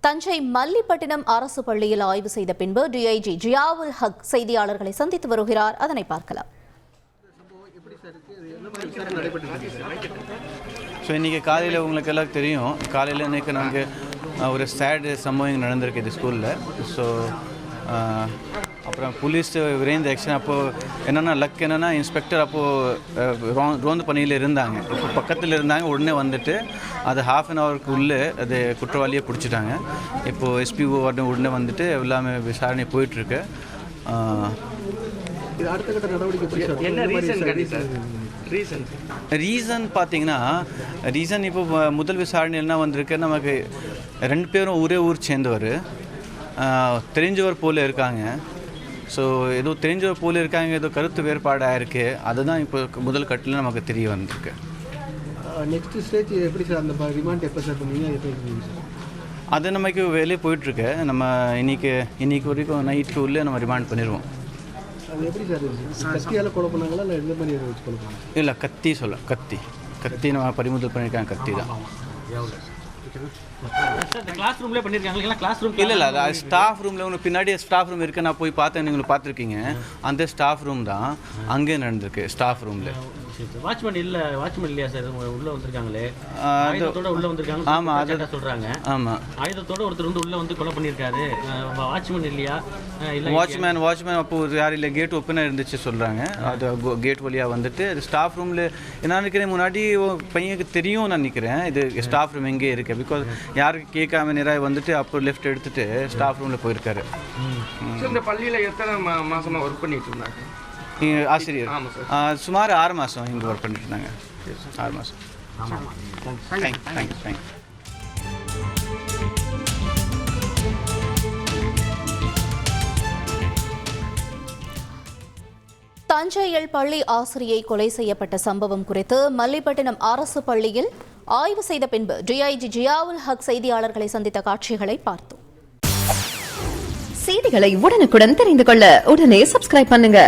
தஞ்சை மல்லிப்பட்டினம் அரசு பள்ளியில் ஆய்வு செய்த பின்பு டிஐஜி ஜியாவுல் ஹக் செய்தியாளர்களை சந்தித்து வருகிறார். அதனை பார்க்கலாம். இன்னைக்கு காலையில் உங்களுக்கு எல்லாம் தெரியும், காலையில் இன்னைக்கு நாங்கள் ஒரு சேடு சம்பவம் நடந்திருக்கு இது ஸ்கூலில். ஸோ அப்புறம் போலீஸ் விரைந்த ஆக்ஷன். அப்போது என்னென்னா லக் என்னென்னா இன்ஸ்பெக்டர் அப்போது ரோந்து பணியில் இருந்தாங்க. இப்போ பக்கத்தில் இருந்தாங்க. உடனே வந்துட்டு அது ½ அன் ஹவருக்கு உள்ளே அது குற்றவாளியை பிடிச்சிட்டாங்க. இப்போது எஸ்பிஓ உடனே வந்துட்டு எல்லாமே விசாரணை போயிட்டுருக்கு. ரீசன் பார்த்தீங்கன்னா இப்போ முதல் விசாரணை என்ன வந்திருக்கு, நமக்கு 2 பேரும் ஒரே ஊர் சேர்ந்தவர், தெரிஞ்சவர் போல் இருக்காங்க. ஸோ ஏதோ தெரிஞ்சவர் போல் இருக்காங்க, ஏதோ கருத்து வேறுபாடாக இருக்குது. அதுதான் இப்போ முதல் கட்டில் நமக்கு தெரிய வந்திருக்கு. நெக்ஸ்ட் ஸ்டேஜ் எப்படி சார்? அந்த ரிமாண்ட் எப்போ சார் பண்ணுவீங்க? அது நமக்கு வேலையே போயிட்டுருக்கு. நம்ம இன்னைக்கு வரைக்கும் நைட்டுக்கு உள்ளே நம்ம ரிமாண்ட் பண்ணிடுவோம். அது எப்படி சார்? கத்தியால் கொலை பண்ணாங்களா இல்லை எந்த மாதிரி வச்சு கொலை பண்ணாங்க? இல்லை, கத்தி நம்ம பறிமுதல் பண்ணியிருக்காங்க. கத்தி தான். இல்லை, ஸ்டாஃப் ரூமில் உங்களுக்கு பின்னாடி ஸ்டாஃப் ரூம் இருக்குது. நான் போய் பார்த்தேன், நீங்கள் பார்த்துருக்கீங்க. அந்த ஸ்டாஃப் ரூம் தான் அங்கே நடந்திருக்கு. ஸ்டாஃப் ரூமில் வாட்ச்மேன் இல்லையா சார்? உள்ளே வந்திருக்காங்களே, ஆயுதத்தோட உள்ளே வந்திருக்காங்க. ஆமாம், அதை சொல்கிறாங்க. ஆமாம், ஆயுதத்தோட ஒருத்தர் வந்து உள்ளே வந்து கொலை பண்ணியிருக்காரு. வாட்ச்மேன் இல்லையா? இல்லை, வாட்ச்மேன் அப்போது யார் இல்லை, கேட் ஓப்பனாக இருந்துச்சு சொல்கிறாங்க. அது கேட் வழியாக வந்துட்டு அது ஸ்டாஃப் ரூமில் என்ன நினைக்கிறேன், முன்னாடி பையனுக்கு தெரியும் நான் நினைக்கிறேன் இது ஸ்டாஃப் ரூம் எங்கே இருக்குது. பிகாஸ் யாருக்கு கேட்காம நேராக வந்துட்டு அப்போ லெஃப்ட் எடுத்துகிட்டு ஸ்டாஃப் ரூமில் போயிருக்காரு. இந்த பள்ளியில் எத்தனை மாதமாக ஒர்க் பண்ணிட்டு இருந்தாங்க ஆசிரியர்? சுமார் 6 மாதம் இங்கே ஒர்க் பண்ணிட்டு இருந்தாங்க. 6 மாதம். தேங்க்யூ. தஞ்சையில் பள்ளி ஆசிரியை கொலை செய்யப்பட்ட சம்பவம் குறித்து மல்லிப்பட்டினம் அரசு பள்ளியில் ஆய்வு செய்த பின்பு டிஐஜி ஜியாவுல் ஹக் செய்தியாளர்களை சந்தித்த காட்சிகளை பார்த்தோம். செய்திகளை உடனுக்குடன் தெரிந்து கொள்ள உடனே சப்ஸ்கிரைப் பண்ணுங்க.